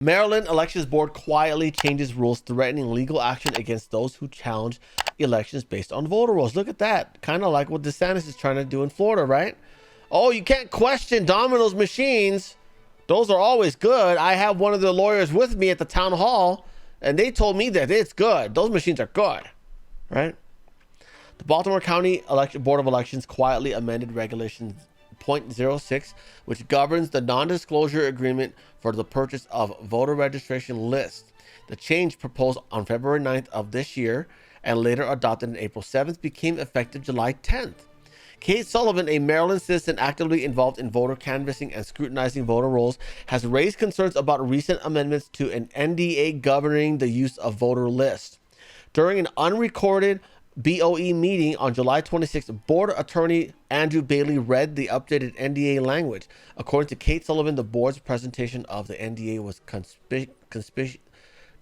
Maryland Elections Board quietly changes rules threatening legal action against those who challenge elections based on voter rolls. Look at that. Kind of like what DeSantis is trying to do in Florida, right? Oh, you can't question Domino's machines. Those are always good. I have one of the lawyers with me at the town hall, and they told me that it's good. Those machines are good, right? The Baltimore County Board of Elections quietly amended Regulation .06, which governs the non-disclosure agreement for the purchase of voter registration lists. The change, proposed on February 9th of this year and later adopted on April 7th, became effective July 10th. Kate Sullivan, a Maryland citizen actively involved in voter canvassing and scrutinizing voter rolls, has raised concerns about recent amendments to an NDA governing the use of voter lists. During an unrecorded BOE meeting on July 26th, Board Attorney Andrew Bailey read the updated NDA language. According to Kate Sullivan, the board's presentation of the NDA was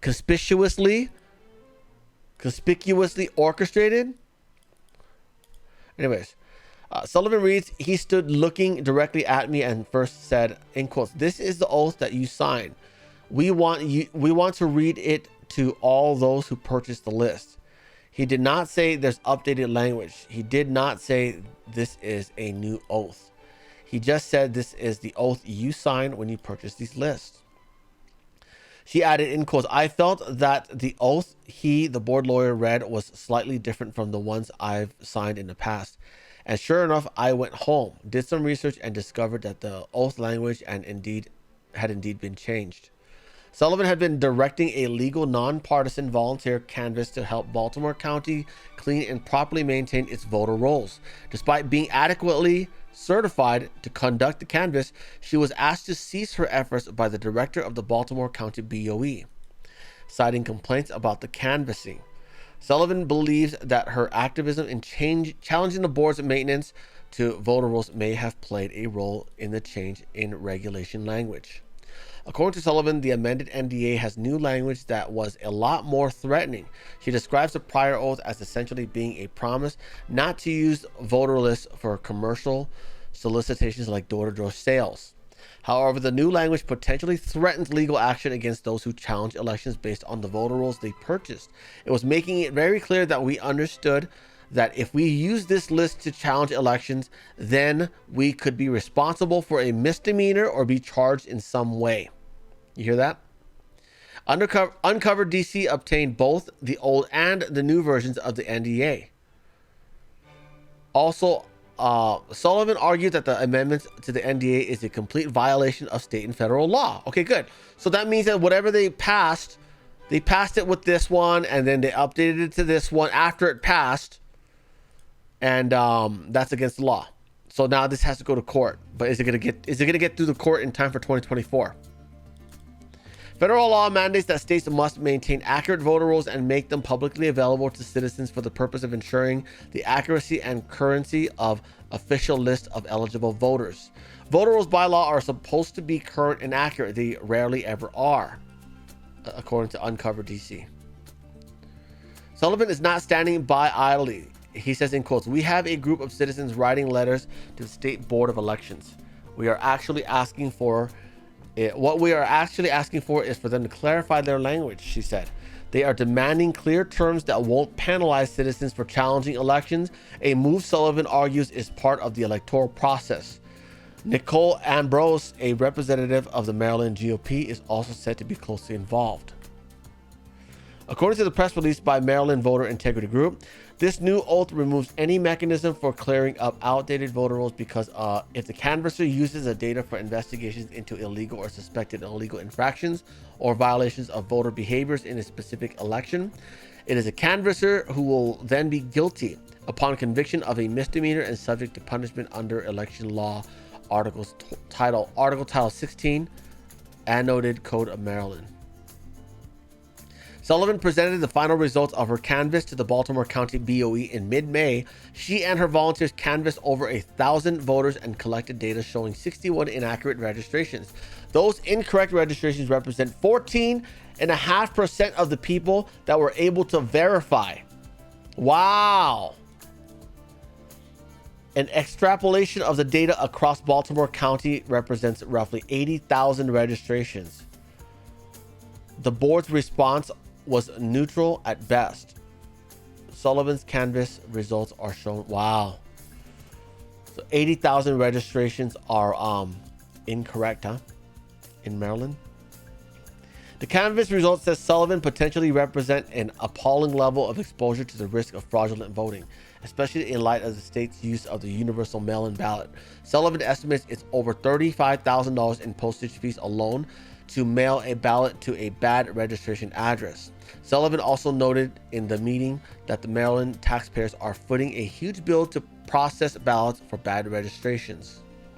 conspicuously orchestrated. Anyways, Sullivan reads, he stood looking directly at me and first said, in quotes, "This is the oath that you sign. We want to read it to all those who purchase the list." He did not say there's updated language. He did not say this is a new oath. He just said this is the oath you sign when you purchase these lists. She added, in quotes, "I felt that the oath the board lawyer, read was slightly different from the ones I've signed in the past. And sure enough, I went home, did some research, and discovered that the oath language had indeed been changed." Sullivan had been directing a legal, nonpartisan volunteer canvass to help Baltimore County clean and properly maintain its voter rolls. Despite being adequately certified to conduct the canvass, she was asked to cease her efforts by the director of the Baltimore County BOE, citing complaints about the canvassing. Sullivan believes that her activism in challenging the board's maintenance to voter rolls may have played a role in the change in regulation language. According to Sullivan, the amended NDA has new language that was a lot more threatening. She describes the prior oath as essentially being a promise not to use voter lists for commercial solicitations like door-to-door sales. However, the new language potentially threatens legal action against those who challenge elections based on the voter rolls they purchased. It was making it very clear that we understood that if we use this list to challenge elections, then we could be responsible for a misdemeanor or be charged in some way. You hear that? Uncover DC obtained both the old and the new versions of the NDA. Also, Sullivan argued that the amendments to the NDA is a complete violation of state and federal law. Okay, good. So that means that whatever they passed it with this one, and then they updated it to this one after it passed, and that's against the law. So now this has to go to court. But is it gonna get through the court in time for 2024? Federal law mandates that states must maintain accurate voter rolls and make them publicly available to citizens for the purpose of ensuring the accuracy and currency of official lists of eligible voters. Voter rolls by law are supposed to be current and accurate. They rarely ever are, according to Uncover DC. Sullivan is not standing by idly. He says, in quotes, "We have a group of citizens writing letters to the State Board of Elections. What we are actually asking for is for them to clarify their language," she said. "They are demanding clear terms that won't penalize citizens for challenging elections, a move Sullivan argues is part of the electoral process." Nicole Ambrose, a representative of the Maryland GOP, is also said to be closely involved. According to the press release by Maryland Voter Integrity Group, this new oath removes any mechanism for clearing up outdated voter rolls because if the canvasser uses the data for investigations into illegal or suspected illegal infractions or violations of voter behaviors in a specific election, it is a canvasser who will then be guilty upon conviction of a misdemeanor and subject to punishment under election law Article Title 16, Annotated Code of Maryland. Sullivan presented the final results of her canvass to the Baltimore County BOE in mid-May. She and her volunteers canvassed over 1,000 voters and collected data showing 61 inaccurate registrations. Those incorrect registrations represent 14.5% of the people that were able to verify. Wow. An extrapolation of the data across Baltimore County represents roughly 80,000 registrations. The board's response was neutral at best. Sullivan's canvass results are shown. Wow. So 80,000 registrations are incorrect, huh? In Maryland. The canvass results says Sullivan potentially represent an appalling level of exposure to the risk of fraudulent voting, especially in light of the state's use of the universal mail-in ballot. Sullivan estimates it's over $35,000 in postage fees alone to mail a ballot to a bad registration address. Sullivan also noted in the meeting that the Maryland taxpayers are footing a huge bill to process ballots for bad registrations.